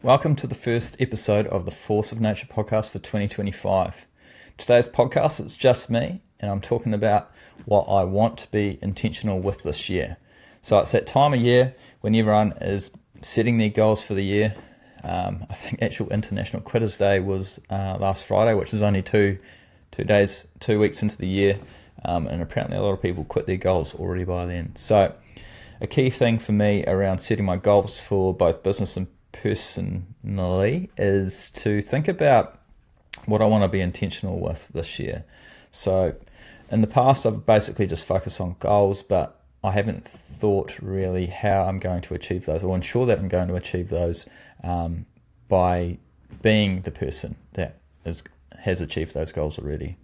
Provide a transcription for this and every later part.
Welcome to the first episode of the Force of Nature podcast for 2025. Today's podcast, it's just me, and I'm talking about what I want to be intentional with this year. So it's that time of year when everyone is setting their goals for the year. I think actual International Quitters Day was last Friday, which is only two weeks into the year, and apparently a lot of people quit their goals already by then. So a key thing for me around setting my goals for both business and personally is to think about what I want to be intentional with this year. So in the past, I've basically just focused on goals, but I haven't thought really how I'm going to achieve those or ensure that I'm going to achieve those by being the person that has achieved those goals already.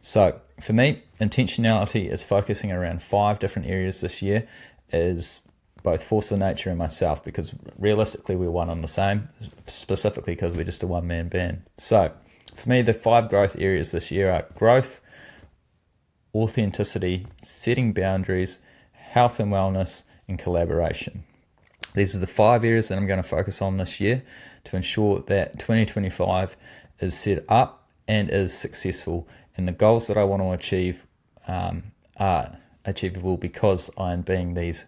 So for me, intentionality is focusing around 5 different areas this year, is both Force of Nature and myself, because realistically we're one and the same, specifically because we're just a one-man band. So for me, the 5 growth areas this year are growth, authenticity, setting boundaries, health and wellness, and collaboration. These are the 5 areas that I'm going to focus on this year to ensure that 2025 is set up and is successful, and the goals that I want to achieve are achievable because I'm being these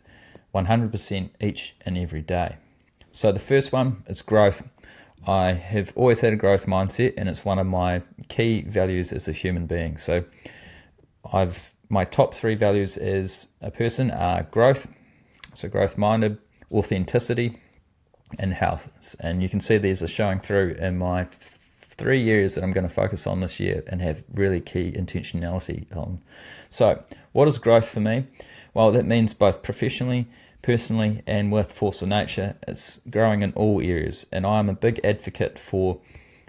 100% each and every day. So the first one is growth. I have always had a growth mindset, and it's one of my key values as a human being. So my top 3 values as a person are growth, so growth minded, authenticity, and health. And you can see these are showing through in my 3 areas that I'm going to focus on this year and have really key intentionality on. So what is growth for me? Well, that means both professionally, personally, and with Force of Nature. It's growing in all areas, and I'm a big advocate for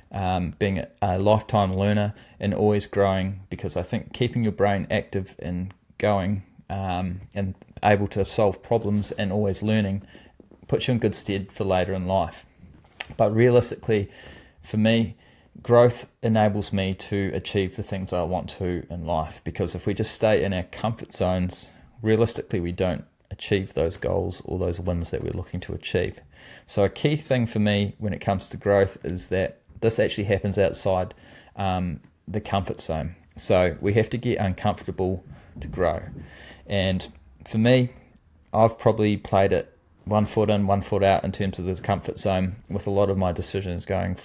being a lifetime learner and always growing, because I think keeping your brain active and going and able to solve problems and always learning puts you in good stead for later in life. But realistically, for me, growth enables me to achieve the things I want to in life, because if we just stay in our comfort zones, realistically we don't achieve those goals or those wins that we're looking to achieve. So a key thing for me when it comes to growth is that this actually happens outside the comfort zone. So we have to get uncomfortable to grow. And for me, I've probably played it 1 foot in, 1 foot out in terms of the comfort zone with a lot of my decisions going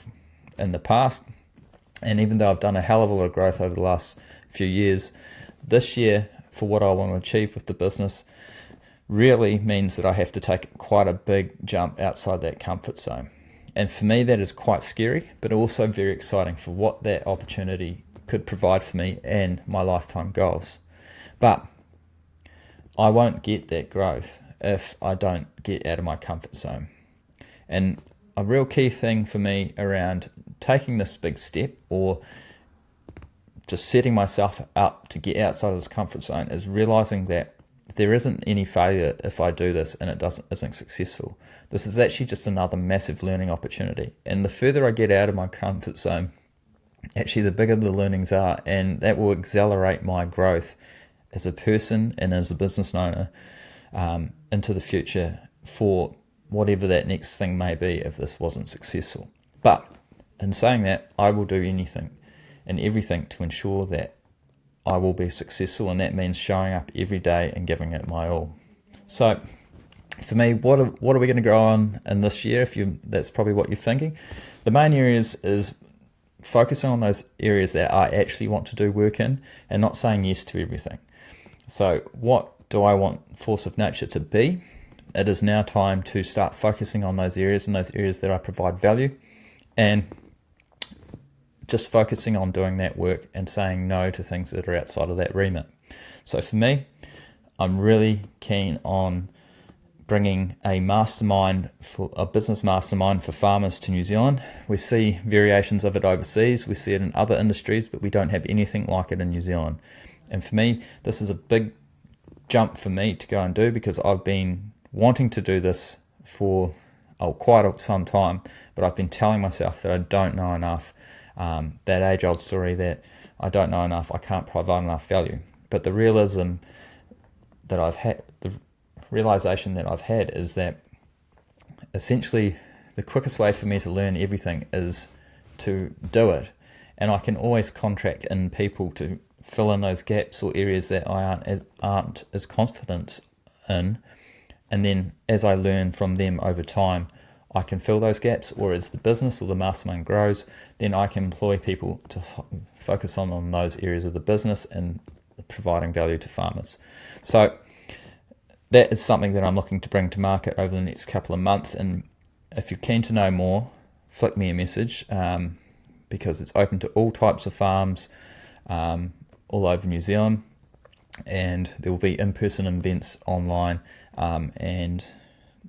in the past. And even though I've done a hell of a lot of growth over the last few years, this year for what I want to achieve with the business really means that I have to take quite a big jump outside that comfort zone. And for me, that is quite scary, but also very exciting for what that opportunity could provide for me and my lifetime goals. But I won't get that growth if I don't get out of my comfort zone. And a real key thing for me around taking this big step or just setting myself up to get outside of this comfort zone is realizing that there isn't any failure if I do this and it isn't successful. This is actually just another massive learning opportunity. And the further I get out of my comfort zone, actually the bigger the learnings are, and that will accelerate my growth as a person and as a business owner into the future for whatever that next thing may be if this wasn't successful. But in saying that, I will do anything and everything to ensure that I will be successful, and that means showing up every day and giving it my all. So for me, what are we going to grow on in this year? That's probably what you're thinking. The main areas is focusing on those areas that I actually want to do work in and not saying yes to everything. So what do I want Force of Nature to be? It is now time to start focusing on those areas and those areas that I provide value, and just focusing on doing that work and saying no to things that are outside of that remit. So for me, I'm really keen on bringing a business mastermind for farmers to New Zealand. We see variations of it overseas, we see it in other industries, but we don't have anything like it in New Zealand. And for me, this is a big jump for me to go and do, because I've been wanting to do this for quite some time, but I've been telling myself that I don't know enough. That age-old story that I don't know enough, I can't provide enough value. But the realization that I've had is that essentially the quickest way for me to learn everything is to do it. And I can always contract in people to fill in those gaps or areas that I aren't as confident in. And then as I learn from them over time, I can fill those gaps, or as the business or the mastermind grows, then I can employ people to focus on those areas of the business and providing value to farmers. So that is something that I'm looking to bring to market over the next couple of months. And if you're keen to know more, flick me a message, because it's open to all types of farms all over New Zealand, and there will be in-person events online, and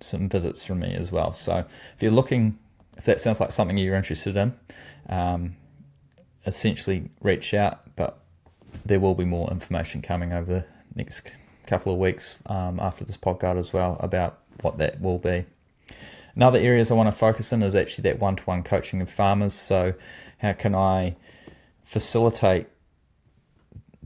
some visits from me as well. So if that sounds like something you're interested in, essentially reach out, but there will be more information coming over the next couple of weeks after this podcast as well about what that will be. Another areas I want to focus in is actually that one-to-one coaching of farmers. So how can I facilitate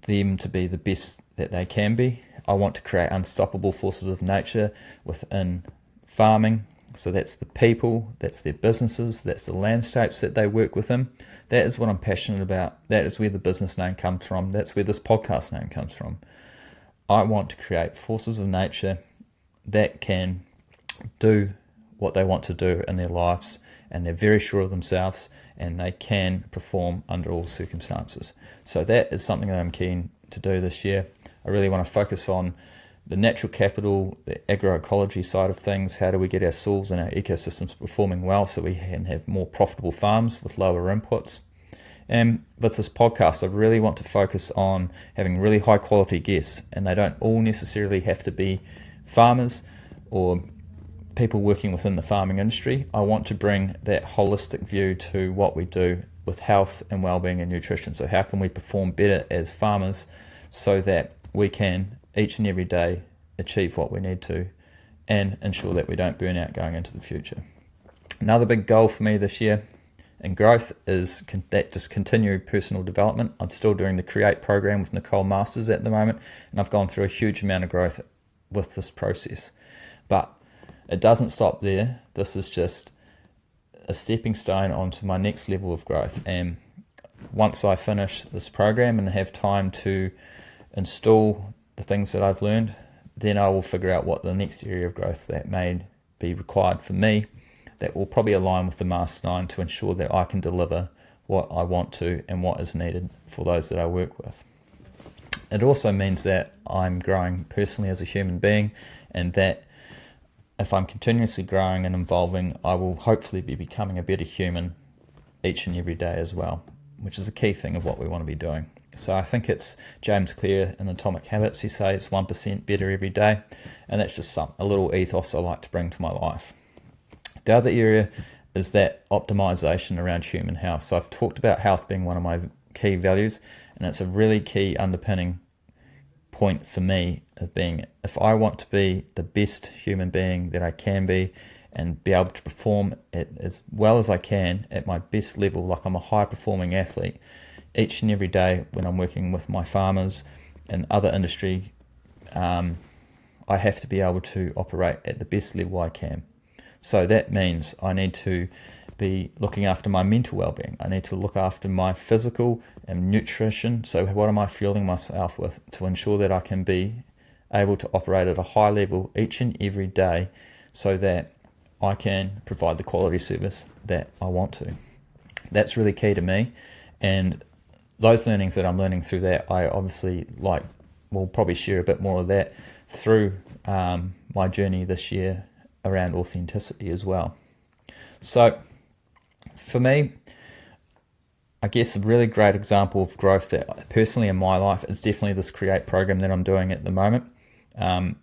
them to be the best that they can be? I want to create unstoppable forces of nature within farming. So that's the people, that's their businesses, that's the landscapes that they work within. That is what I'm passionate about. That is where the business name comes from. That's where this podcast name comes from. I want to create forces of nature that can do what they want to do in their lives, and they're very sure of themselves, and they can perform under all circumstances. So that is something that I'm keen to do this year. I really want to focus on the natural capital, the agroecology side of things. How do we get our soils and our ecosystems performing well so we can have more profitable farms with lower inputs? And with this podcast, I really want to focus on having really high quality guests, and they don't all necessarily have to be farmers or people working within the farming industry. I want to bring that holistic view to what we do with health and well-being and nutrition. So how can we perform better as farmers so that we can each and every day achieve what we need to and ensure that we don't burn out going into the future. Another big goal for me this year in growth is just continued personal development. I'm still doing the Create program with Nicole Masters at the moment, and I've gone through a huge amount of growth with this process. But it doesn't stop there. This is just a stepping stone onto my next level of growth. And once I finish this program and have time to install the things that I've learned, then I will figure out what the next area of growth that may be required for me that will probably align with the mastermind to ensure that I can deliver what I want to and what is needed for those that I work with. It also means that I'm growing personally as a human being, and that if I'm continuously growing and evolving, I will hopefully be becoming a better human each and every day as well, which is a key thing of what we want to be doing. So I think it's James Clear in Atomic Habits. He says 1% better every day, and that's just a little ethos I like to bring to my life. The other area is that optimization around human health. So I've talked about health being one of my key values, and it's a really key underpinning point for me of being, if I want to be the best human being that I can be and be able to perform it as well as I can at my best level, like I'm a high performing athlete, each and every day when I'm working with my farmers and other industry, I have to be able to operate at the best level I can. So that means I need to be looking after my mental well-being. I need to look after my physical and nutrition. So what am I fueling myself with to ensure that I can be able to operate at a high level each and every day so that I can provide the quality service that I want to. That's really key to me. And those learnings that I'm learning through that, I obviously will probably share a bit more of that through my journey this year around authenticity as well. So for me, I guess a really great example of growth that personally in my life is definitely this Create program that I'm doing at the moment. I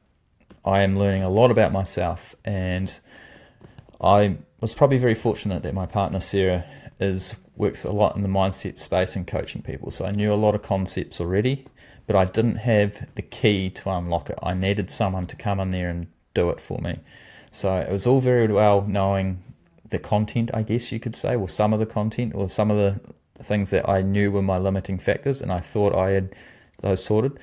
am learning a lot about myself, and I was probably very fortunate that my partner Sarah works a lot in the mindset space and coaching people. So I knew a lot of concepts already, but I didn't have the key to unlock it. I needed someone to come in there and do it for me. So it was all very well knowing the content, I guess you could say, or some of the content, or some of the things that I knew were my limiting factors, and I thought I had those sorted.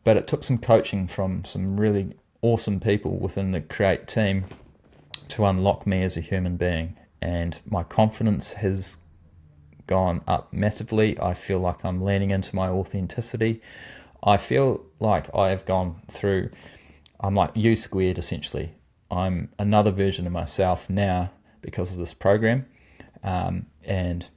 But it took some coaching from some really awesome people within the Create team to unlock me as a human being, and my confidence has gone up massively. I feel like I'm leaning into my authenticity. I feel like I have gone through, I'm like U squared essentially. I'm another version of myself now because of this program, and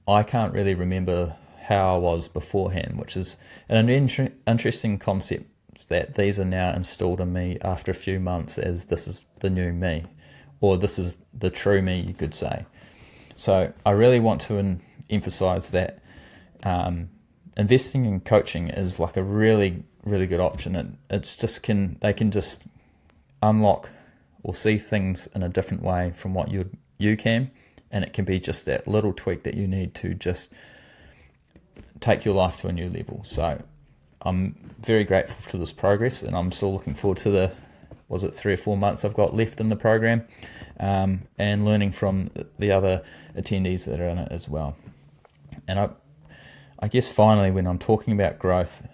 I can't really remember how I was beforehand, which is an interesting concept that these are now installed in me after a few months as this is the new me, or this is the true me, you could say. So I really want to emphasize that investing in coaching is like a really, really good option. It's just they can just unlock or see things in a different way from what you can, and it can be just that little tweak that you need to just take your life to a new level. So I'm very grateful for this progress, and I'm still looking forward to the 3 or 4 months I've got left in the program, and learning from the other attendees that are in it as well. And I guess finally, when I'm talking about growth,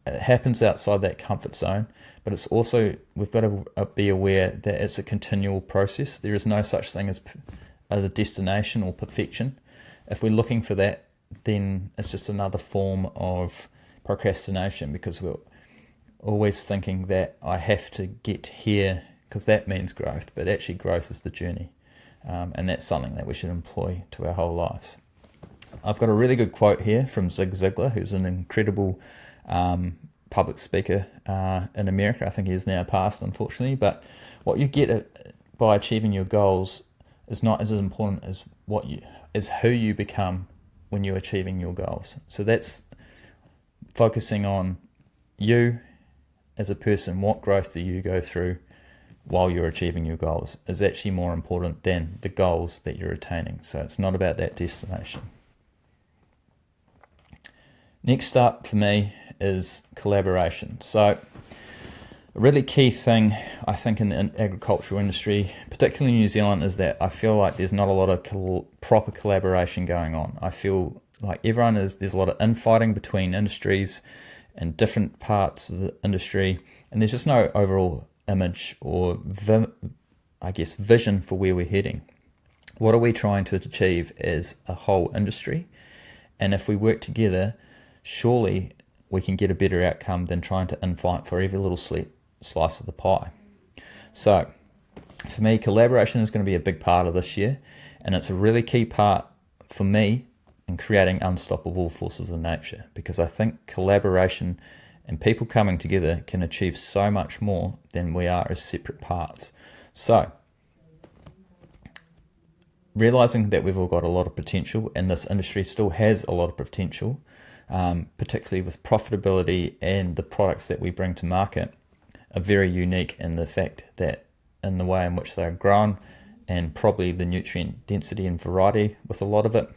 it happens outside that comfort zone, but it's also, we've got to be aware that it's a continual process. There is no such thing as a destination or perfection. If we're looking for that, then it's just another form of procrastination, because we're always thinking that I have to get here because that means growth, but actually growth is the journey, and that's something that we should employ to our whole lives. I've got a really good quote here from Zig Ziglar, who's an incredible public speaker in America. I think he is now passed, unfortunately, but what you get by achieving your goals is not as important as who you become when you're achieving your goals. So that's focusing on you as a person. What growth do you go through while you're achieving your goals is actually more important than the goals that you're attaining. So it's not about that destination. Next up for me is collaboration. So a really key thing, I think, in the agricultural industry, particularly in New Zealand, is that I feel like there's not a lot of proper collaboration going on. I feel like there's a lot of infighting between industries and different parts of the industry, and there's just no overall image or vision for where we're heading. What are we trying to achieve as a whole industry? And if we work together, surely we can get a better outcome than trying to infight for every little slice of the pie. So for me, collaboration is going to be a big part of this year, and it's a really key part for me in creating unstoppable forces of nature, because I think collaboration and people coming together can achieve so much more than we are as separate parts. So realizing that we've all got a lot of potential, and this industry still has a lot of potential, particularly with profitability, and the products that we bring to market are very unique in the fact that in the way in which they're grown, and probably the nutrient density and variety with a lot of it.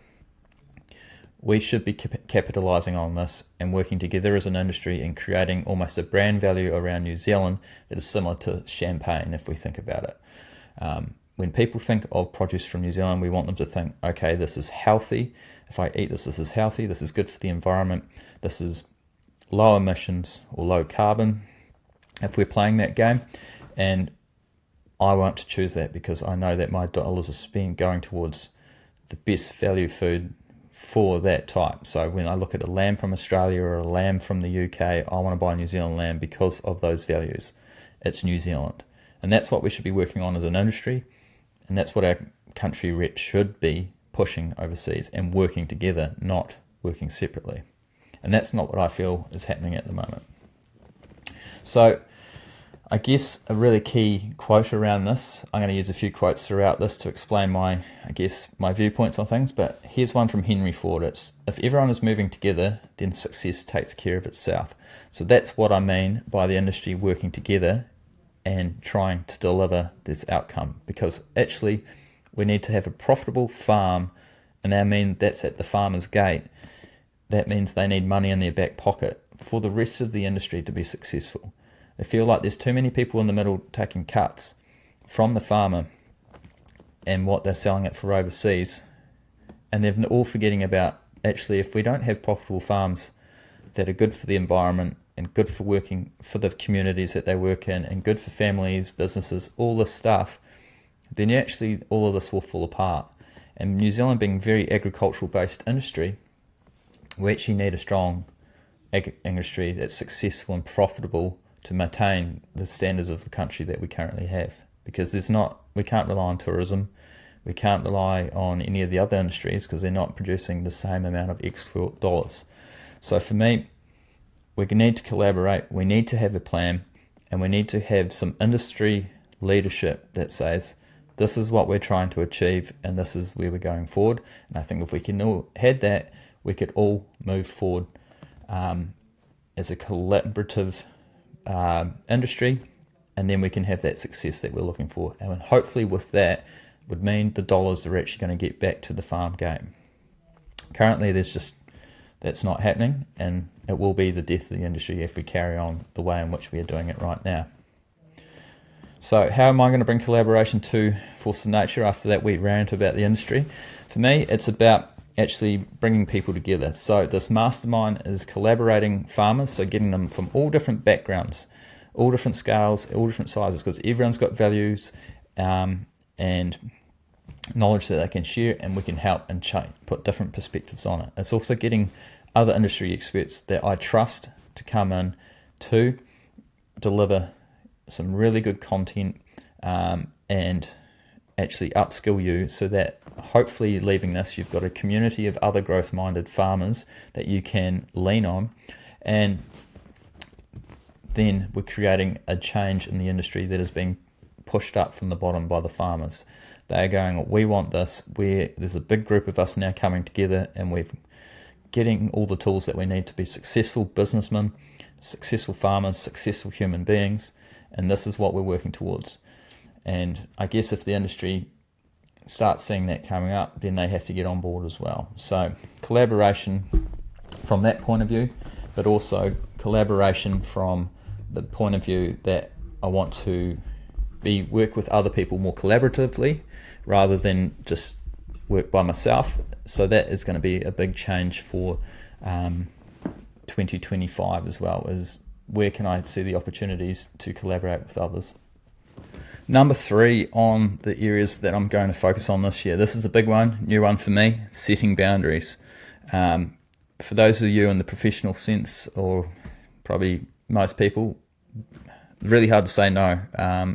We should be capitalizing on this and working together as an industry and creating almost a brand value around New Zealand that is similar to champagne, if we think about it. When people think of produce from New Zealand, we want them to think, okay, this is healthy. If I eat this is healthy. This is good for the environment. This is low emissions or low carbon, if we're playing that game. And I want to choose that because I know that my dollars are spent going towards the best value food for that type. So when I look at a lamb from Australia or a lamb from the UK, I want to buy New Zealand lamb because of those values. It's New Zealand. And that's what we should be working on as an industry. And that's what our country reps should be pushing overseas and working together, not working separately. And that's not what I feel is happening at the moment. So I guess a really key quote around this, I'm going to use a few quotes throughout this to explain my viewpoints on things, but here's one from Henry Ford. It's, if everyone is moving together, then success takes care of itself. So that's what I mean by the industry working together and trying to deliver this outcome, because actually we need to have a profitable farm, and I mean that's at the farmer's gate. That means they need money in their back pocket for the rest of the industry to be successful. They feel like there's too many people in the middle taking cuts from the farmer and what they're selling it for overseas, and they're all forgetting about, actually, if we don't have profitable farms that are good for the environment and good for working for the communities that they work in and good for families, businesses, all this stuff, then actually all of this will fall apart. And New Zealand being very agricultural based industry, we actually need a strong industry that's successful and profitable to maintain the standards of the country that we currently have. Because we can't rely on tourism, we can't rely on any of the other industries because they're not producing the same amount of export dollars. So for me, we need to collaborate, we need to have a plan, and we need to have some industry leadership that says, this is what we're trying to achieve and this is where we're going forward. And I think if we can all had that, we could all move forward as a collaborative industry, and then we can have that success that we're looking for. And hopefully with that would mean the dollars are actually going to get back to the farm game. Currently that's not happening, and it will be the death of the industry if we carry on the way in which we are doing it right now. So how am I going to bring collaboration to Force of Nature after that wee rant about the industry? For me, it's about actually bringing people together. So this mastermind is collaborating farmers, so getting them from all different backgrounds, all different scales, all different sizes, because everyone's got values and knowledge that they can share, and we can help and put different perspectives on it. It's also getting other industry experts that I trust to come in to deliver some really good content and actually upskill you, so that hopefully leaving this, you've got a community of other growth-minded farmers that you can lean on, and then we're creating a change in the industry that is being pushed up from the bottom by the farmers. They're going, we want this. There's a big group of us now coming together, and we're getting all the tools that we need to be successful businessmen, successful farmers, successful human beings, and this is what we're working towards. And I guess if the industry starts seeing that coming up, then they have to get on board as well. So collaboration from that point of view, but also collaboration from the point of view that I want to work with other people more collaboratively rather than just work by myself. So that is going to be a big change for 2025 as well, is where can I see the opportunities to collaborate with others. Number 3 on the areas that I'm going to focus on this year. This is a big one, new one for me, setting boundaries. For those of you in the professional sense, or probably most people, really hard to say no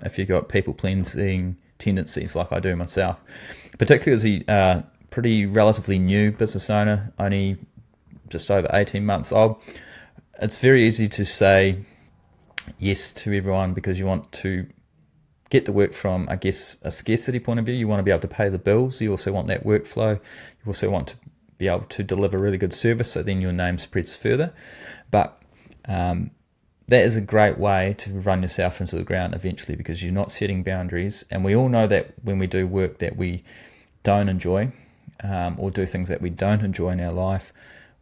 if you've got people-pleasing tendencies like I do myself. Particularly as a pretty relatively new business owner, only just over 18 months old, it's very easy to say yes to everyone because you want to get the work from, I guess, a scarcity point of view. You want to be able to pay the bills. You also want that workflow. You also want to be able to deliver really good service, so then your name spreads further. But that is a great way to run yourself into the ground eventually, because you're not setting boundaries. And we all know that when we do work that we don't enjoy, or do things that we don't enjoy in our life,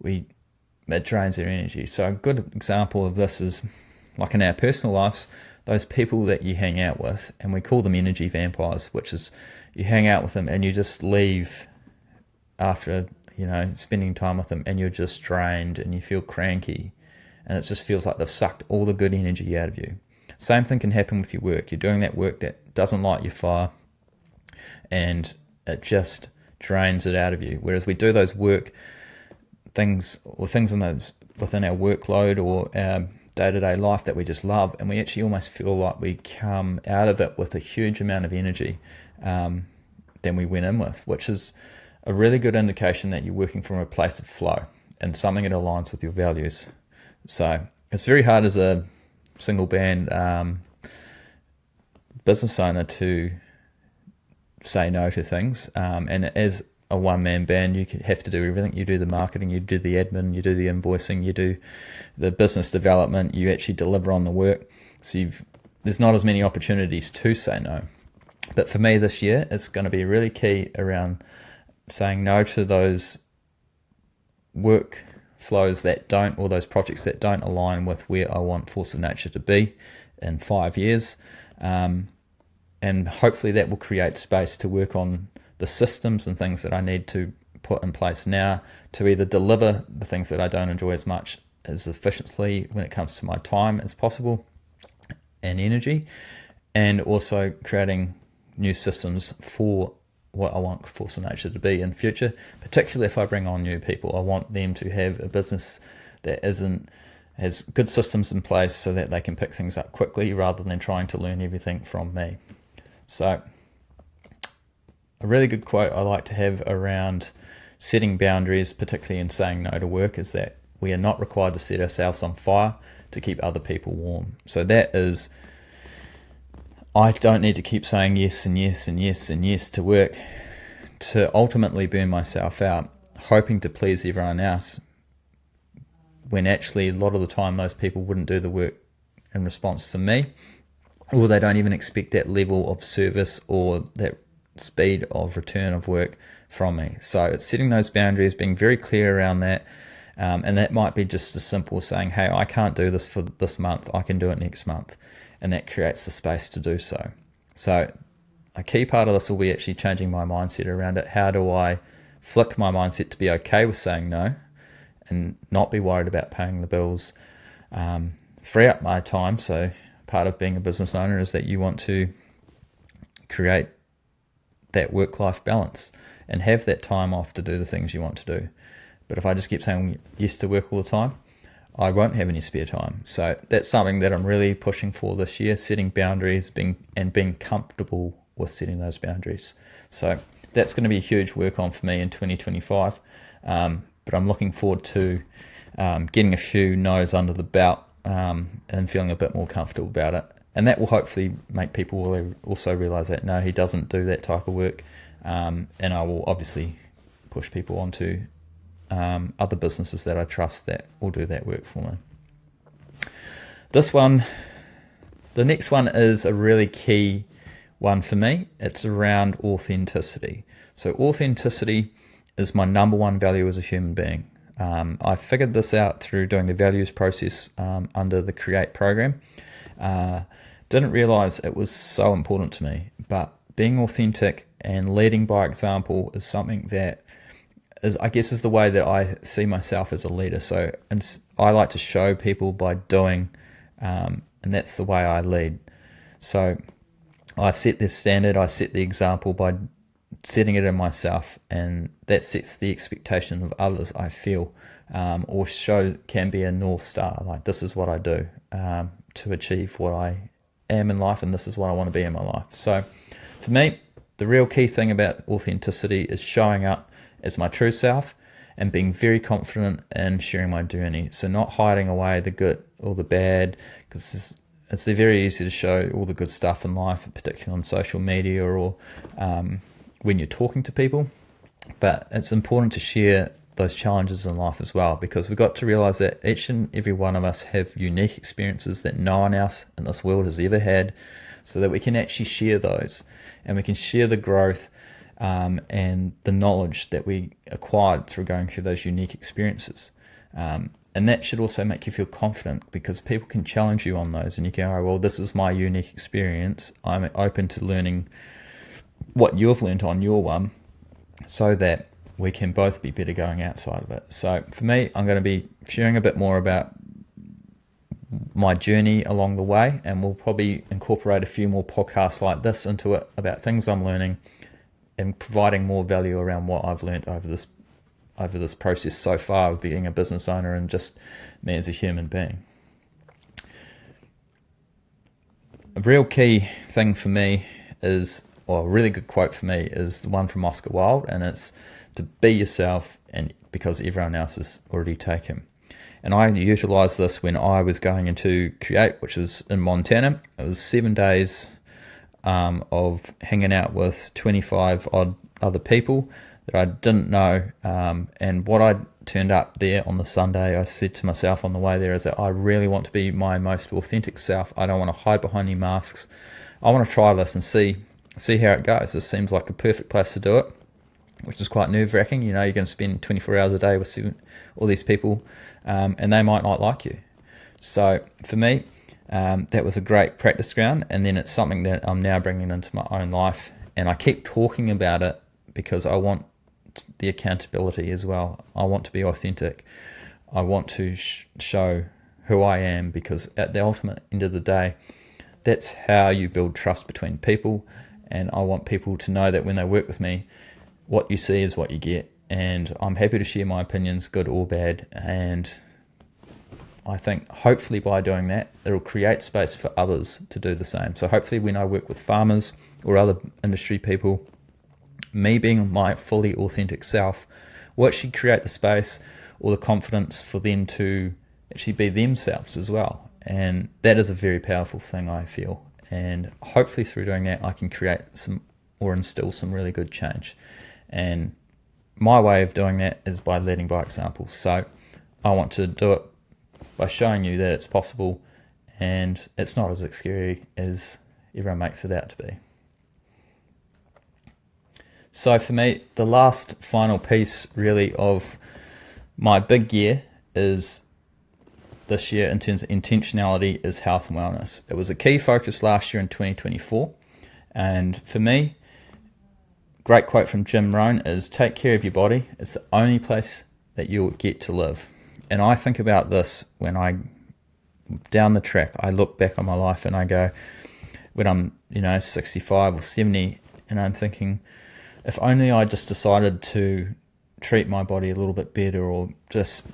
it drains our energy. So a good example of this is, like in our personal lives, those people that you hang out with, and we call them energy vampires, which is you hang out with them and you just leave after, spending time with them, and you're just drained and you feel cranky, and it just feels like they've sucked all the good energy out of you. Same thing can happen with your work. You're doing that work that doesn't light your fire, and it just drains it out of you. Whereas we do those things in those within our workload or our day-to-day life that we just love, and we actually almost feel like we come out of it with a huge amount of energy than we went in with, which is a really good indication that you're working from a place of flow and something that aligns with your values. So it's very hard as a single band business owner to say no to things, and as a one-man band, you have to do everything. You do the marketing, you do the admin, you do the invoicing, you do the business development, you actually deliver on the work. So there's not as many opportunities to say no. But for me this year, it's going to be really key around saying no to those work flows that don't, or those projects that don't align with where I want Force of Nature to be in 5 years. And hopefully that will create space to work on the systems and things that I need to put in place now to either deliver the things that I don't enjoy as much as efficiently when it comes to my time as possible and energy, and also creating new systems for what I want Force of Nature to be in future. Particularly if I bring on new people, I want them to have a business that has good systems in place so that they can pick things up quickly rather than trying to learn everything from me. So a really good quote I like to have around setting boundaries, particularly in saying no to work, is that we are not required to set ourselves on fire to keep other people warm. So that is, I don't need to keep saying yes and yes and yes and yes to work to ultimately burn myself out, hoping to please everyone else, when actually a lot of the time those people wouldn't do the work in response for me, or they don't even expect that level of service or that speed of return of work from me. So it's setting those boundaries, being very clear around that, and that might be just as simple as saying, hey, I can't do this for this month, I can do it next month, and that creates the space to do so. So a key part of this will be actually changing my mindset around it. How do I flick my mindset to be okay with saying no and not be worried about paying the bills, free up my time? So part of being a business owner is that you want to create that work-life balance and have that time off to do the things you want to do. But if I just keep saying yes to work all the time, I won't have any spare time. So that's something that I'm really pushing for this year, setting boundaries, being comfortable with setting those boundaries. So that's going to be a huge work on for me in 2025. But I'm looking forward to getting a few no's under the belt and feeling a bit more comfortable about it. And that will hopefully make people also realize that, no, he doesn't do that type of work. And I will obviously push people onto other businesses that I trust that will do that work for me. The next one is a really key one for me. It's around authenticity. So authenticity is my number one value as a human being. I figured this out through doing the values process under the Create program. Didn't realize it was so important to me, but being authentic and leading by example is something that is the way that I see myself as a leader. So I like to show people by doing, and that's the way I lead. So I set this standard, I set the example by setting it in myself, and that sets the expectation of others, I feel, or can be a North Star, like this is what I do to achieve what I am in life, and this is what I want to be in my life. So for me, the real key thing about authenticity is showing up as my true self and being very confident in sharing my journey. So not hiding away the good or the bad, because it's very easy to show all the good stuff in life, particularly on social media or when you're talking to people. But it's important to share those challenges in life as well, because we've got to realize that each and every one of us have unique experiences that no one else in this world has ever had, so that we can actually share those and we can share the growth and the knowledge that we acquired through going through those unique experiences. And that should also make you feel confident, because people can challenge you on those and you go, oh, well, this is my unique experience. I'm open to learning what you've learned on your one, so that we can both be better going outside of it. So for me, I'm going to be sharing a bit more about my journey along the way, and we'll probably incorporate a few more podcasts like this into it about things I'm learning and providing more value around what I've learned over this process so far of being a business owner and just me as a human being. A real key thing for me is, or a really good quote for me, is the one from Oscar Wilde, and it's to be yourself, and because everyone else is already taken. And I utilised this when I was going into Create, which was in Montana. It was 7 days of hanging out with 25 odd other people that I didn't know. And what I turned up there on the Sunday, I said to myself on the way there, is that I really want to be my most authentic self. I don't want to hide behind any masks. I want to try this and see how it goes. This seems like a perfect place to do it, which is quite nerve-wracking. You know, you're going to spend 24 hours a day with all these people, and they might not like you. So for me, that was a great practice ground, and then it's something that I'm now bringing into my own life, and I keep talking about it because I want the accountability as well. I want to be authentic. I want to show who I am, because at the ultimate end of the day, that's how you build trust between people. And I want people to know that when they work with me, what you see is what you get. And I'm happy to share my opinions, good or bad. And I think hopefully by doing that, it'll create space for others to do the same. So hopefully when I work with farmers or other industry people, me being my fully authentic self will actually create the space or the confidence for them to actually be themselves as well. And that is a very powerful thing, I feel. And hopefully through doing that, I can create some or instill some really good change. And my way of doing that is by leading by example. So I want to do it by showing you that it's possible and it's not as scary as everyone makes it out to be. So for me, the last final piece really of my big year is this year in terms of intentionality is health and wellness. It was a key focus last year in 2024. And for me, great quote from Jim Rohn is, take care of your body. It's the only place that you'll get to live. And I think about this when I, down the track, I look back on my life and I go, when I'm, 65 or 70, and I'm thinking, if only I just decided to treat my body a little bit better or just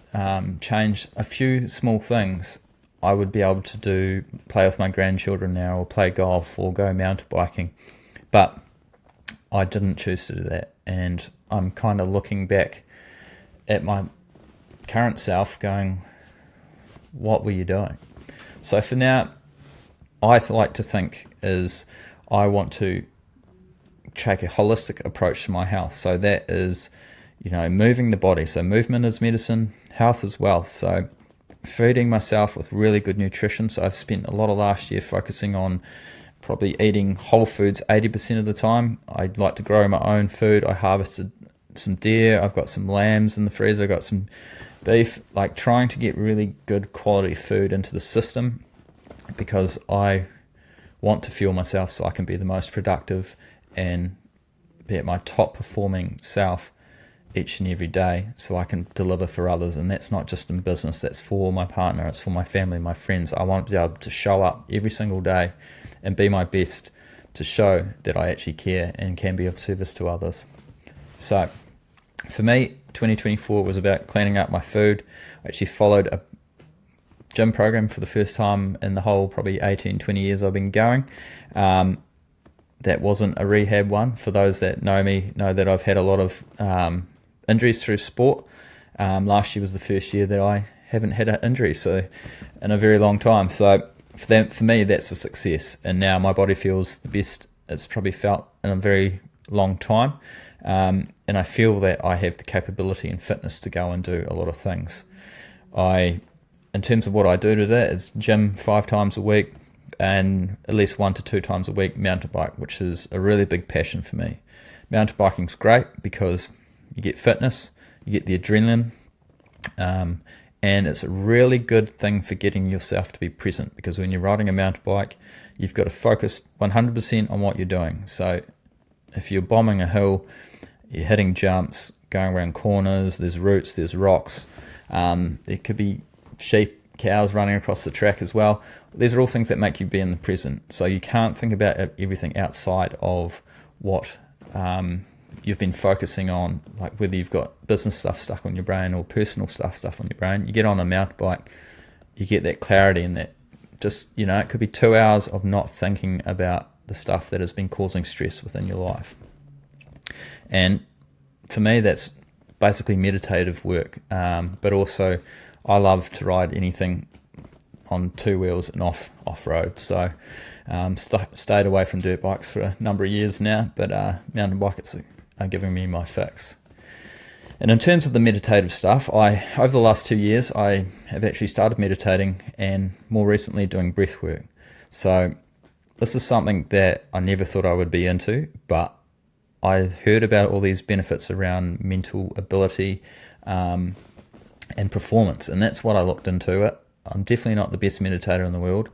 change a few small things, I would be able to play with my grandchildren now or play golf or go mountain biking. But I didn't choose to do that. And I'm kind of looking back at my current self going, what were you doing? So for now, I like to think is I want to take a holistic approach to my health. So that is, moving the body. So movement is medicine, health is wealth. So feeding myself with really good nutrition. So I've spent a lot of last year focusing on probably eating whole foods 80% of the time. I like to grow my own food. I harvested some deer. I've got some lambs in the freezer. I've got some beef, like trying to get really good quality food into the system because I want to fuel myself so I can be the most productive and be at my top performing self each and every day so I can deliver for others. And that's not just in business, that's for my partner, it's for my family, my friends. I want to be able to show up every single day and be my best to show that I actually care and can be of service to others. So for me, 2024 was about cleaning up my food. I actually followed a gym program for the first time in the whole probably 18, 20 years I've been going. That wasn't a rehab one. For those that know me, know that I've had a lot of injuries through sport. Last year was the first year that I haven't had an injury, so in a very long time. So for me, that's a success. And now my body feels the best it's probably felt in a very long time. And I feel that I have the capability and fitness to go and do a lot of things. In terms of what I do today, is gym 5 times a week and at least 1 to 2 times a week mountain bike, which is a really big passion for me. Mountain biking's great because you get fitness, you get the adrenaline, and it's a really good thing for getting yourself to be present, because when you're riding a mountain bike, you've got to focus 100% on what you're doing. So if you're bombing a hill, you're hitting jumps, going around corners, there's roots, there's rocks, there could be sheep, cows running across the track as well. These are all things that make you be in the present. So you can't think about everything outside of what you've been focusing on, like whether you've got business stuff stuck on your brain or personal stuff on your brain. You get on a mountain bike, you get that clarity, and that just, it could be 2 hours of not thinking about the stuff that has been causing stress within your life. And for me, that's basically meditative work, but also I love to ride anything on 2 wheels and off-road. So stayed away from dirt bikes for a number of years now, but mountain bikes are giving me my fix. And in terms of the meditative stuff, over the last 2 years, I have actually started meditating and more recently doing breath work. So this is something that I never thought I would be into, but I heard about all these benefits around mental ability and performance, and that's what I looked into it. I'm definitely not the best meditator in the world.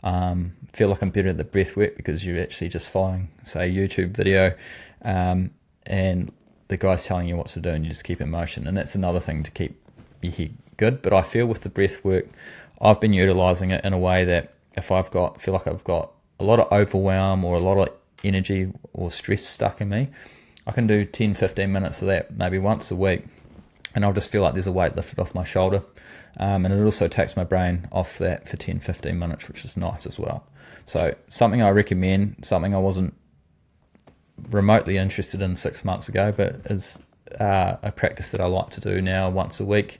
Feel like I'm better at the breath work because you're actually just following, say, a YouTube video, and the guy's telling you what to do and you just keep in motion. And that's another thing to keep your head good. But I feel with the breath work, I've been utilizing it in a way that if feel like I've got a lot of overwhelm or a lot of energy or stress stuck in me, I can do 10-15 minutes of that maybe once a week, and I'll just feel like there's a weight lifted off my shoulder. And it also takes my brain off that for 10-15 minutes, which is nice as well. So something I recommend, something I wasn't remotely interested in 6 months ago, but is a practice that I like to do now once a week,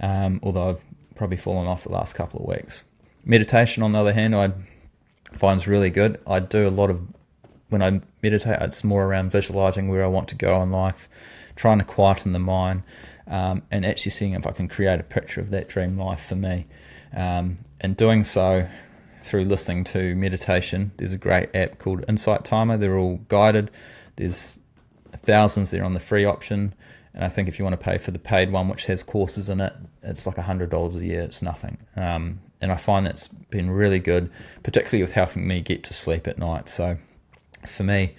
although I've probably fallen off the last couple of weeks. Meditation, on the other hand, I find is really good. I do a lot of, when I meditate, it's more around visualizing where I want to go in life, trying to quieten the mind, and actually seeing if I can create a picture of that dream life for me. And doing so through listening to meditation. There's a great app called Insight Timer. They're all guided. There's thousands there on the free option. And I think if you want to pay for the paid one, which has courses in it, it's like $100 a year. It's nothing. And I find that's been really good, particularly with helping me get to sleep at night. So for me,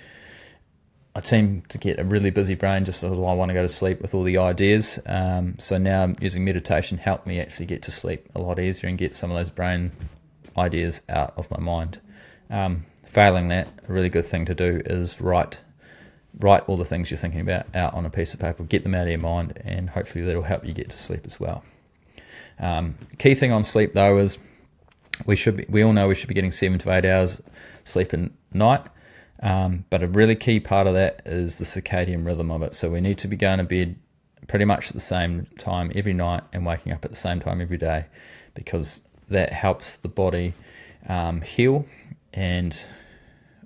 I seem to get a really busy brain just as I want to go to sleep with all the ideas. So now using meditation helped me actually get to sleep a lot easier and get some of those brain ideas out of my mind. Failing that, a really good thing to do is write all the things you're thinking about out on a piece of paper, get them out of your mind, and hopefully that'll help you get to sleep as well. Key thing on sleep though is we all know we should be getting 7 to 8 hours sleep at night. But a really key part of that is the circadian rhythm of it. So we need to be going to bed pretty much at the same time every night and waking up at the same time every day, because that helps the body heal, and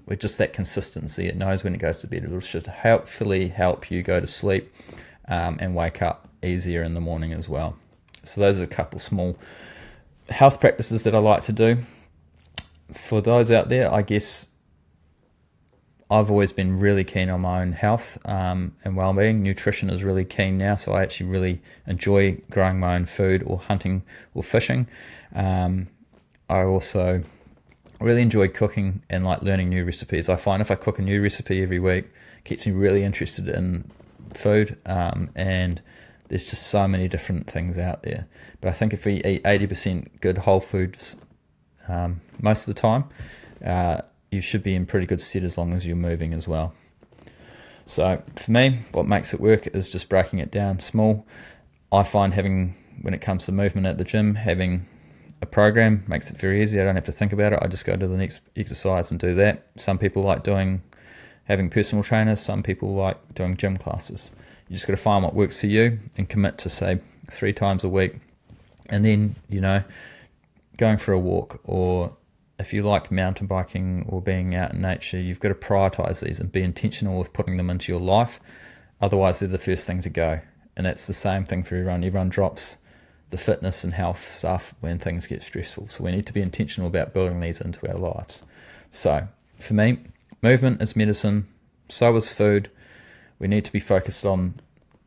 with just that consistency, it knows when it goes to bed. It should hopefully help you go to sleep and wake up easier in the morning as well. So those are a couple small health practices that I like to do. For those out there, I guess I've always been really keen on my own health and well-being. Nutrition is really keen now, so I actually really enjoy growing my own food or hunting or fishing. I also really enjoy cooking and like learning new recipes. I find if I cook a new recipe every week, it keeps me really interested in food, and there's just so many different things out there. But I think if we eat 80% good whole foods most of the time, you should be in pretty good stead as long as you're moving as well. So for me, what makes it work is just breaking it down small. I find when it comes to movement at the gym, having a program makes it very easy. I don't have to think about it. I just go to the next exercise and do that. Some people like having personal trainers. Some people like doing gym classes. You just got to find what works for you and commit to, say, 3 times a week. And then, going for a walk, or if you like mountain biking or being out in nature, you've got to prioritize these and be intentional with putting them into your life. Otherwise, they're the first thing to go. And that's the same thing for everyone. Everyone drops the fitness and health stuff when things get stressful. So we need to be intentional about building these into our lives. So for me, movement is medicine. So is food. We need to be focused on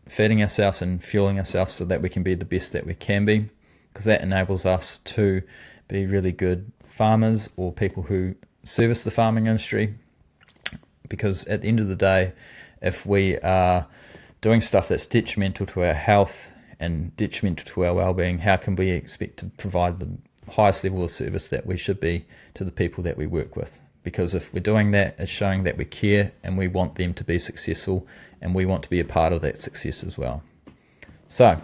feeding ourselves and fueling ourselves so that we can be the best that we can be, because that enables us to be really good farmers or people who service the farming industry. Because at the end of the day, if we are doing stuff that's detrimental to our health and detrimental to our well-being, how can we expect to provide the highest level of service that we should be to the people that we work with? Because if we're doing that, it's showing that we care and we want them to be successful, and we want to be a part of that success as well. So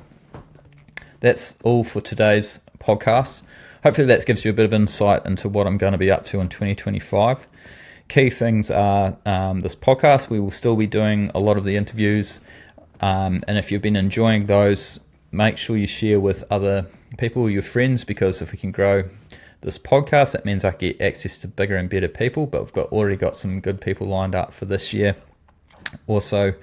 that's all for today's podcast. Hopefully that gives you a bit of insight into what I'm going to be up to in 2025. Key things are this podcast. We will still be doing a lot of the interviews. And if you've been enjoying those, make sure you share with other people, your friends, because if we can grow this podcast, that means I get access to bigger and better people, but we've already got some good people lined up for this year. Also,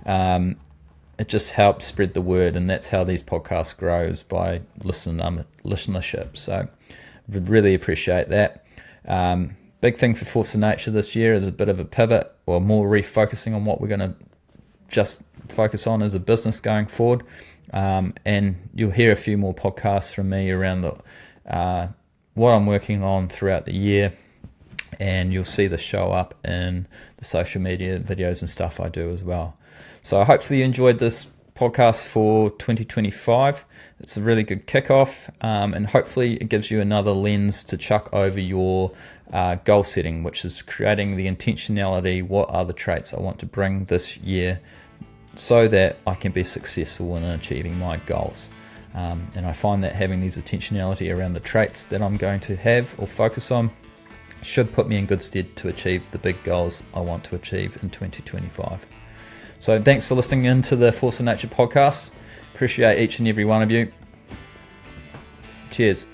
it just helps spread the word, and that's how these podcasts grow, is by listenership. So would really appreciate that. Big thing for Force of Nature this year is a bit of a pivot, or more refocusing on what we're going to just focus on as a business going forward. And you'll hear a few more podcasts from me around what I'm working on throughout the year, and you'll see this show up in the social media videos and stuff I do as well. So hopefully you enjoyed this podcast for 2025. It's a really good kickoff, and hopefully it gives you another lens to chuck over your goal setting, which is creating the intentionality. What are the traits I want to bring this year so that I can be successful in achieving my goals? And I find that having these intentionality around the traits that I'm going to have or focus on should put me in good stead to achieve the big goals I want to achieve in 2025. So thanks for listening in to the Force of Nature podcast. Appreciate each and every one of you. Cheers.